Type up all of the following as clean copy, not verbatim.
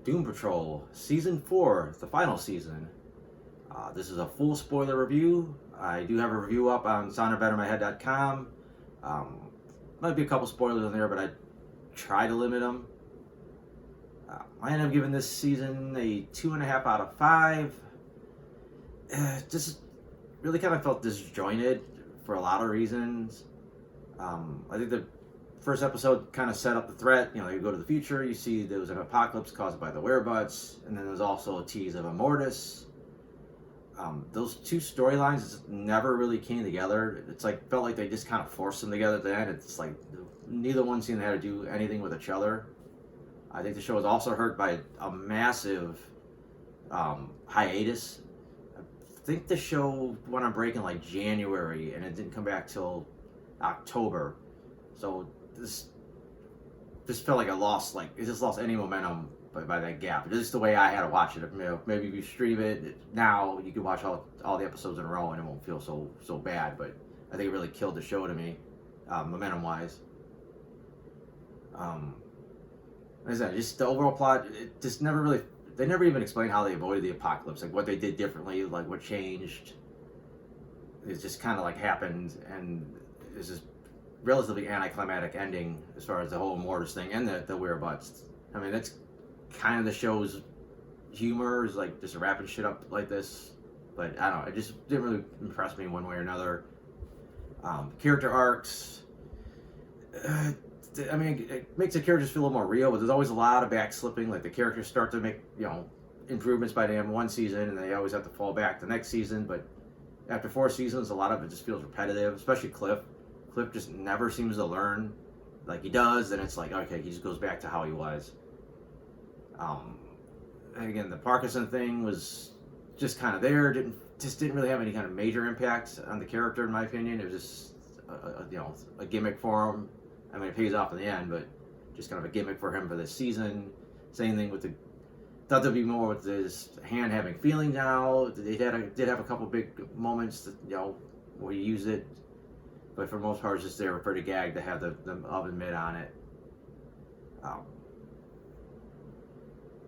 Doom Patrol Season 4, the final season. This is a full spoiler review. I do have a review up on soundofbettermyhead.com. Might be a couple spoilers in there, but I try to limit them. I ended up giving this season a 2.5 out of 5. Just really kind of felt disjointed for a lot of reasons. I think the first episode kind of set up the threat. You know, you go to the future, you see there was an apocalypse caused by the werebutts, and then there's also a tease of Immortus. Those two storylines never really came together. It's like felt like they just kind of forced them together at the end. It's like neither one seemed to have to do anything with each other. I think the show was also hurt by a massive hiatus. I think the show went on break in like January, and it didn't come back till October. So this felt like it just lost any momentum by that gap. It's just the way I had to watch it. You know, maybe if you stream it now, you can watch all the episodes in a row and it won't feel so bad. But I think it really killed the show to me, momentum wise. Like I said, just the overall plot, it just never really. They never even explained how they avoided the apocalypse, like what they did differently, like what changed. It just kind of like happened, and it's just relatively anticlimactic ending as far as the whole Immortus thing and the werebutts. I mean, that's kind of the show's humor, is like just wrapping shit up like this. But I don't know, it just didn't really impress me one way or another. Character arcs. I mean, it makes the characters feel a little more real, but there's always a lot of backslipping. Like the characters start to make, improvements by the end of one season, and they always have to fall back the next season. But after 4 seasons, a lot of it just feels repetitive, especially Cliff. Cliff just never seems to learn. Like he does, then it's like, okay, he just goes back to how he was. And again, the Parkinson thing was just kind of there. Didn't really have any kind of major impact on the character, in my opinion. It was just a gimmick for him. I mean, it pays off in the end, but just kind of a gimmick for him for this season. Same thing with thought there'd be more with his hand having feeling now. They did have a couple big moments that, where he used it, but for the most part, it's just there for the gag to have the oven mitt on it.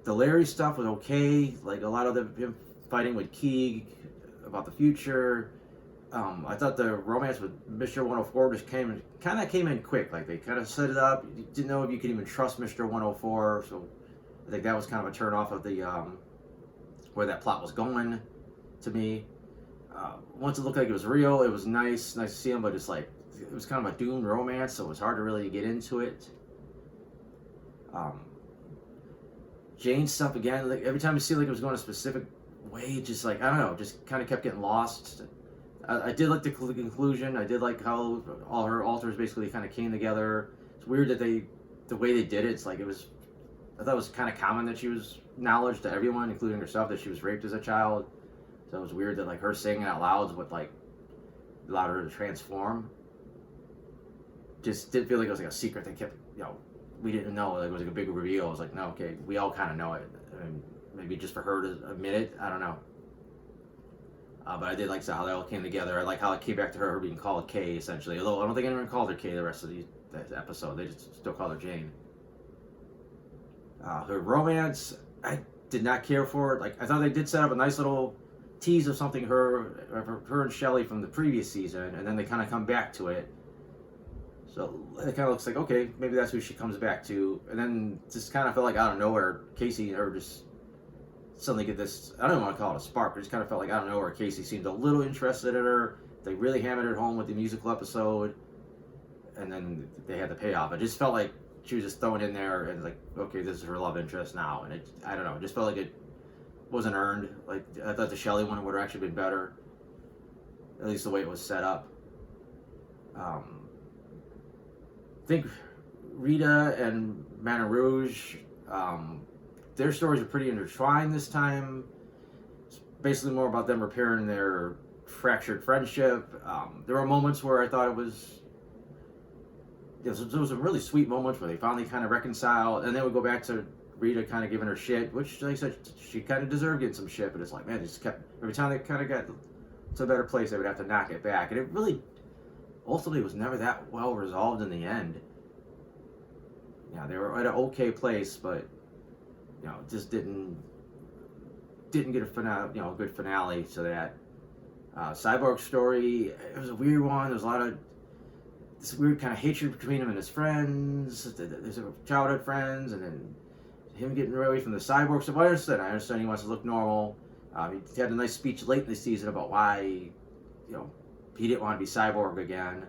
The Larry stuff was okay. Like a lot of him fighting with Keeg about the future. I thought the romance with Mr. 104 just came in quick. Like they kind of set it up. You didn't know if you could even trust Mr. 104. So I think that was kind of a turn off of the where that plot was going to me. Once it looked like it was real, it was nice to see him, but it's like it was kind of a doomed romance, so it was hard to really get into it. Jane stuff again. Like every time it seemed like it was going a specific way, just like I don't know, just kind of kept getting lost. I did like the conclusion. I did like how all her alters basically kind of came together. It's weird that the way they did it. It's like I thought it was kind of common that she was knowledge to everyone, including herself, that she was raped as a child. So it was weird that like her saying it out loud is what like allowed her to transform. Just didn't feel like it was like a secret. They kept, we didn't know. Like it was like a big reveal. I was like, no, okay, we all kind of know it. And maybe just for her to admit it, I don't know. But I did like how they all came together. I like how it came back to her being called Kay, essentially. Although I don't think anyone called her Kay the rest of the episode. They just still called her Jane. Her romance, I did not care for it. Like I thought they did set up a nice little tease of something her and Shelley from the previous season, and then they kind of come back to it. So it kind of looks like, okay, maybe that's who she comes back to. And then just kind of felt like out of nowhere, Casey and her just suddenly get this, I don't even want to call it a spark, but it just kind of felt like out of nowhere, Casey seemed a little interested in her. They really hammered it home with the musical episode, and then they had the payoff. It just felt like she was just thrown in there and like, okay, this is her love interest now. And I don't know, it just felt like it wasn't earned. Like I thought the Shelley one would have actually been better, at least the way it was set up. I think Rita and Mana Rouge, their stories are pretty intertwined this time. It's basically more about them repairing their fractured friendship. There were moments where I thought it was, there was some really sweet moments where they finally kind of reconciled, and then we go back to Rita kind of giving her shit, which, like I said, she kind of deserved getting some shit, but it's like, man, they just kept, every time they kind of got to a better place, they would have to knock it back, and it really ultimately was never that well resolved in the end. Yeah, they were at an okay place, but just didn't get a finale, good finale to that. Cyborg story, it was a weird one. There's a lot of this weird kind of hatred between him and his friends. There's childhood friends, and then him getting away from the cyborg stuff. I understand he wants to look normal. He had a nice speech late in the season about why, he didn't want to be cyborg again.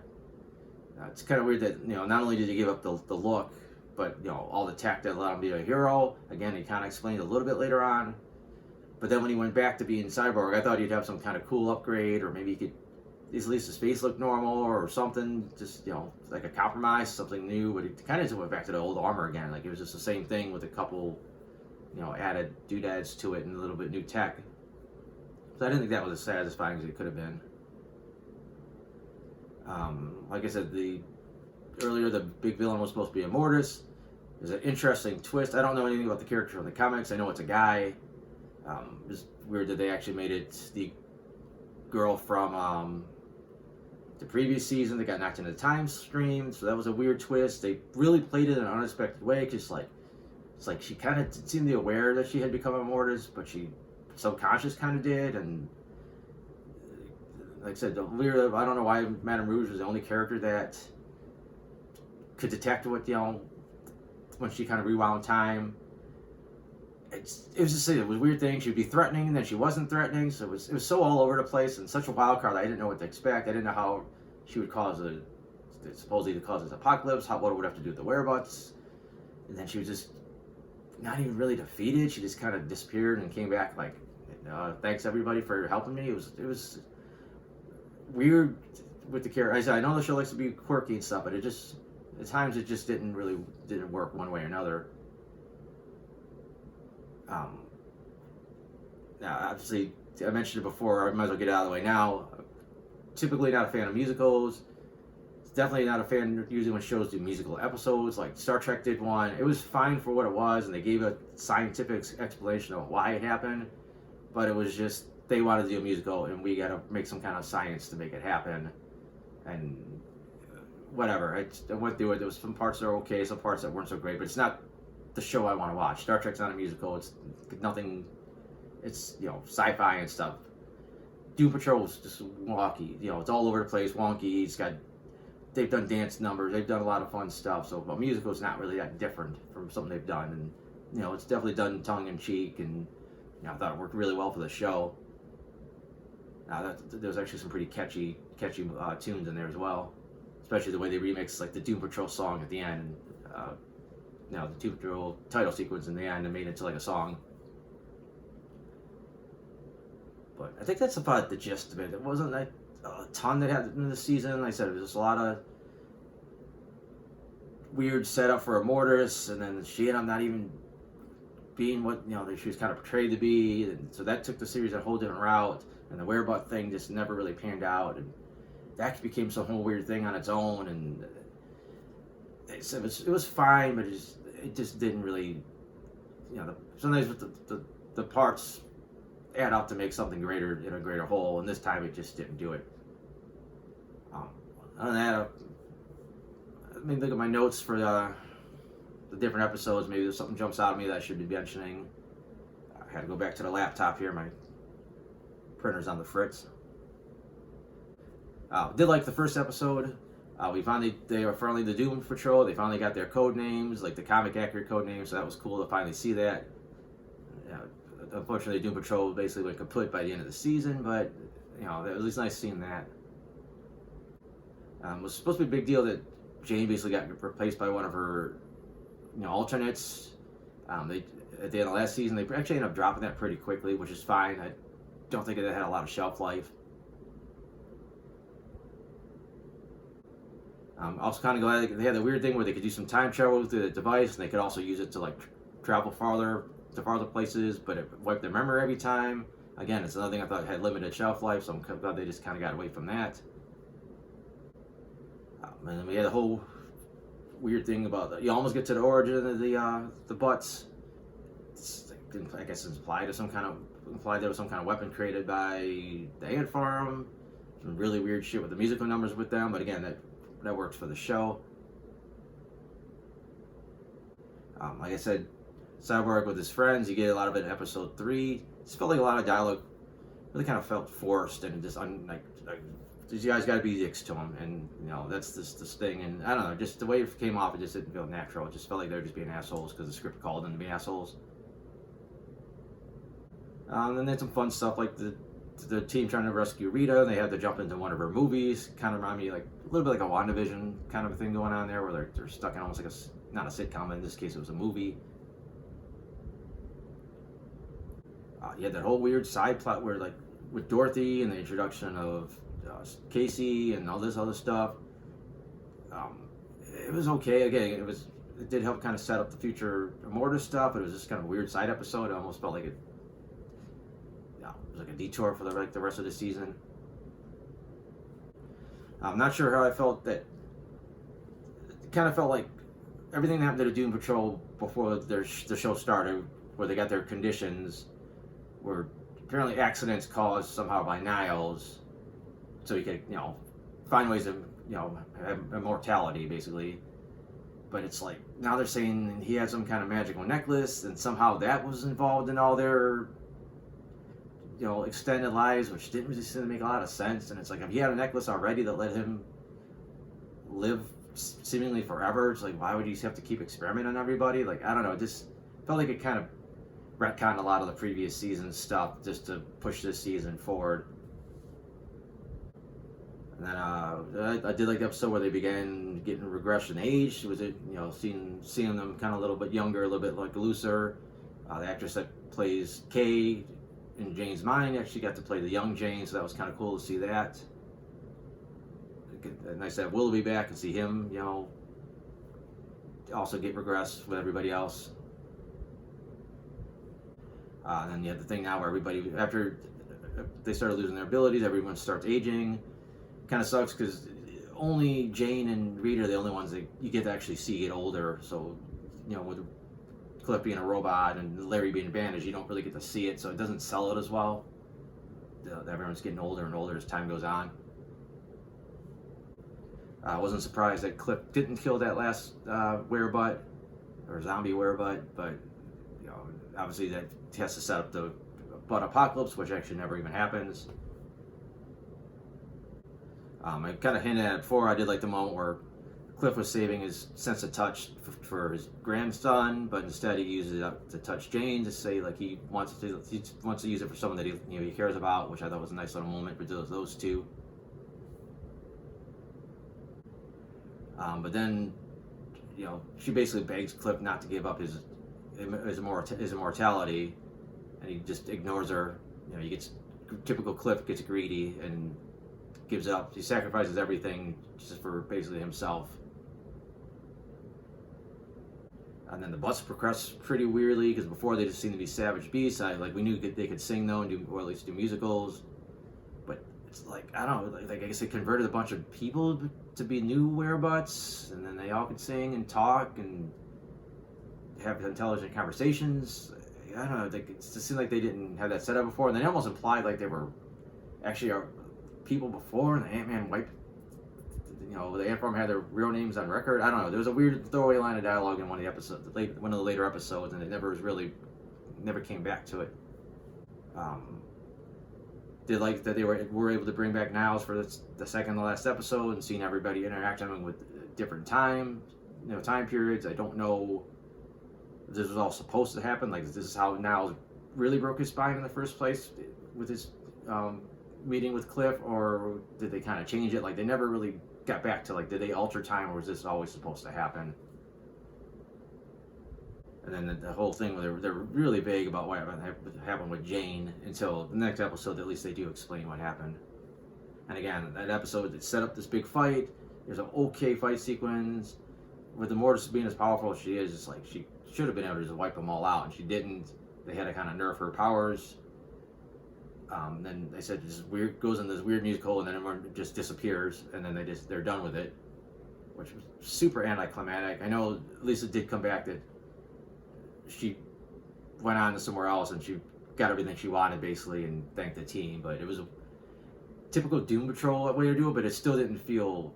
It's kind of weird that, not only did he give up the look, but, all the tech that allowed him to be a hero. Again, he kind of explained a little bit later on. But then when he went back to being cyborg, I thought he'd have some kind of cool upgrade, or maybe he could, at least his face look normal or something, just, like a compromise, something new. But it kind of just went back to the old armor again. Like, it was just the same thing with a couple, added doodads to it and a little bit new tech. So I didn't think that was as satisfying as it could have been. Like I said, earlier the big villain was supposed to be Immortus. There's an interesting twist. I don't know anything about the character from the comics. I know it's a guy. It's weird that they actually made it the girl from the previous season that got knocked into the time stream. So that was a weird twist. They really played it in an unexpected way, because it's like she kind of seemed to be aware that she had become Immortus, but she subconscious kind of did. And like I said, I don't know why Madame Rouge was the only character that could detect what, when she kind of rewound time. It was just it was a weird thing. She'd be threatening, and then she wasn't threatening. So it was so all over the place, and such a wild card. I didn't know what to expect. I didn't know how she would supposedly cause this apocalypse. What it would have to do with the whereabouts. And then she was just not even really defeated. She just kind of disappeared and came back like, thanks everybody for helping me. It was weird with the character. I said, I know the show likes to be quirky and stuff, but at times it just didn't work one way or another. Now, obviously, I mentioned it before. I might as well get it out of the way now. Typically, not a fan of musicals. Definitely not a fan usually when shows do musical episodes. Like Star Trek did one. It was fine for what it was, and they gave a scientific explanation of why it happened. But it was just they wanted to do a musical, and we got to make some kind of science to make it happen. And whatever. I went through it. There was some parts that are okay, some parts that weren't so great. But it's not the show I want to watch. Star Trek's not a musical. It's nothing. It's sci-fi and stuff. Doom Patrol's just wonky. It's all over the place, wonky. They've done dance numbers. They've done a lot of fun stuff. So a musical is not really that different from something they've done. And it's definitely done tongue in cheek. And I thought it worked really well for the show. There's actually some pretty catchy tunes in there as well. Especially the way they remix like the Doom Patrol song at the end. The Doom Patrol title sequence in the end and made it into like a song. But I think that's about the gist of it. It wasn't like a ton that happened in the season. Like I said, it was just a lot of weird setup for Immortus, and then she ended up not even being what she was kind of portrayed to be, and so that took the series a whole different route. And the whereabout thing just never really panned out, and that became some whole weird thing on its own. And it was fine, but it just didn't really, sometimes with the parts add up to make something greater in a greater whole, and this time it just didn't do it. Other than that, let me look at my notes for the different episodes. Maybe there's something jumps out at me that I should be mentioning. I had to go back to the laptop here. My printer's on the fritz. Did like the first episode. They were finally the Doom Patrol. They finally got their code names, like the comic accurate code names. So that was cool to finally see that. Unfortunately, Doom Patrol basically went kaput by the end of the season, but it was nice seeing that. It was supposed to be a big deal that Jane basically got replaced by one of her, alternates. At the end of last season, they actually ended up dropping that pretty quickly, which is fine. I don't think it had a lot of shelf life. Also kind of glad they had the weird thing where they could do some time travel with the device, and they could also use it to like travel farther to farther places, but it wiped their memory every time. Again, it's another thing I thought had limited shelf life, so I'm glad they just kind of got away from that. And then we had a whole weird thing about you almost get to the origin of the butts. I guess it's implied there was some kind of weapon created by the ant farm. Some really weird shit with the musical numbers with them, but again, that works for the show. Like I said, Cyborg with his friends. You get a lot of it in episode 3. It just felt like a lot of dialogue really kind of felt forced, and just like these guys got to be dicks to him, and that's this thing, and I don't know, just the way it came off, it just didn't feel natural. It just felt like they were just being assholes because the script called them to be assholes. Then there's some fun stuff like the team trying to rescue Rita, and they had to jump into one of her movies. Kind of remind me like a little bit like a WandaVision kind of a thing going on there, where they're stuck in almost like not a sitcom, but in this case it was a movie. You had that whole weird side plot where like with Dorothy and the introduction of Casey and all this other stuff. It was okay. Again, it did help kind of set up the future Immortus stuff, but it was just kind of a weird side episode. It almost felt like it was like a detour for the rest of the season. I'm not sure how I felt that. It kind of felt like everything that happened to the Doom Patrol before the show started, where they got their conditions, were apparently accidents caused somehow by Niles, so he could find ways to have immortality basically. But it's like now they're saying he had some kind of magical necklace, and somehow that was involved in all their extended lives, which didn't really seem to make a lot of sense. And it's like, if he had a necklace already that let him live seemingly forever, it's like, why would you have to keep experimenting on everybody? Like, I don't know, it just felt like it kind of retconned a lot of the previous season stuff just to push this season forward. And then I did like the episode where they began getting regression age. Was it seeing them kind of a little bit younger, a little bit like looser. The actress that plays Kay in Jane's mind actually got to play the young Jane, so that was kind of cool to see that. Nice to have Willoughby back and see him, also get regressed with everybody else. And then you have the thing now where everybody, after they started losing their abilities, everyone starts aging. Kind of sucks because only Jane and Rita are the only ones that you get to actually see get older. So, with Cliff being a robot and Larry being bandaged, you don't really get to see it, so it doesn't sell it as well. Everyone's getting older and older as time goes on. I wasn't surprised that Cliff didn't kill that last werebutt, or zombie werebutt, but obviously that has to set up the butt apocalypse, which actually never even happens. I kind of hinted at it before. I did like the moment where Cliff was saving his sense of touch for his grandson, but instead he uses it to touch Jane, to say like he wants to use it for someone that he cares about, which I thought was a nice little moment for those two. But then she basically begs Cliff not to give up his immortality, and he just ignores her. He gets typical Cliff, gets greedy and gives up. He sacrifices everything just for basically himself. And then the butts progress pretty weirdly, because before they just seemed to be savage beasts. We knew they could sing though, and or at least do musicals. But it's like, I don't know, like I guess they converted a bunch of people to be new werebutts, and then they all could sing and talk and have intelligent conversations. I don't know, it just seemed like they didn't have that set up before, and they almost implied like they were actually people before, and the Ant-Man wiped, the Ant-Farm had their real names on record. I don't know, there was a weird throwaway line of dialogue in one of the episodes, one of the later episodes, and it never came back to it. Did like that they were able to bring back Niles for the second to last episode, and seeing everybody interacting with different time periods. I don't know if this was all supposed to happen, like this is how Niles really broke his spine in the first place with his meeting with Cliff, or did they kind of change it? Like they never really got back to like, did they alter time, or was this always supposed to happen? And then the whole thing where they're really vague about what happened with Jane until the next episode. At least they do explain what happened. And again, that episode that set up this big fight. There's an okay fight sequence with Immortus being as powerful as she is. It's like she should have been able to just wipe them all out, and she didn't. They had to kind of nerf her powers. Then they said this weird goes in this weird musical, and then everyone just disappears, and then they're done with it, which was super anticlimactic. I know Lisa did come back that she went on to somewhere else and she got everything she wanted basically, and thanked the team. But it was a typical Doom Patrol way to do it, but it still didn't feel.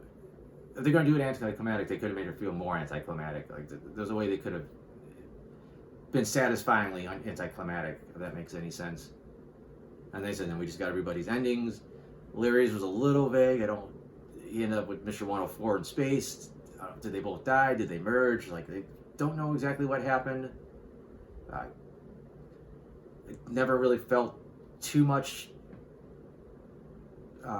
If they're going to do it anticlimactic, they could have made it feel more anticlimactic. Like there's a way they could have been satisfyingly anticlimactic, if that makes any sense. And they said, then we just got everybody's endings. Larry's was a little vague. He ended up with Mr. 104 in space. Did they both die? Did they merge? Like, they don't know exactly what happened. It never really felt too much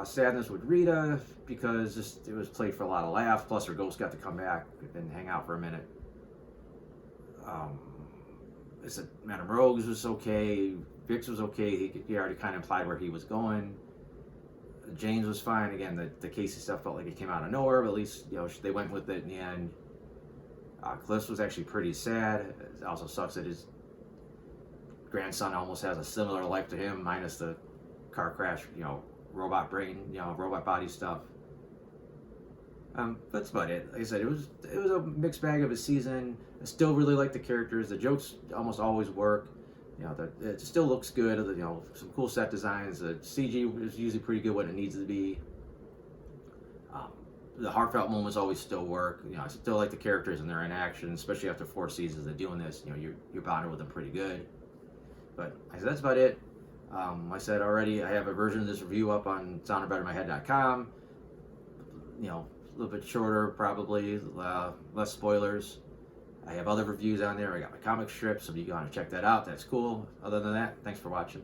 sadness with Rita because it was played for a lot of laughs. Plus, her ghost got to come back and hang out for a minute. I said Madame Rogues was okay. Vix was okay. He already kind of implied where he was going. James was fine. Again, the Casey stuff felt like it came out of nowhere, but at least they went with it in the end. Cliff's was actually pretty sad. It also sucks that his grandson almost has a similar life to him, minus the car crash, robot brain, robot body stuff. That's about it. Like I said, it was a mixed bag of a season. I still really like the characters. The jokes almost always work. It still looks good. Some cool set designs. The CG is usually pretty good when it needs to be. The heartfelt moments always still work. I still like the characters and they're in action, especially after 4 seasons of doing this. You're bonded with them pretty good. But I said that's about it. I said already, I have a version of this review up on soundofbettermyhead.com. A little bit shorter, probably, less spoilers. I have other reviews on there. I got my comic strips, so if you want to check that out, that's cool. Other than that, thanks for watching.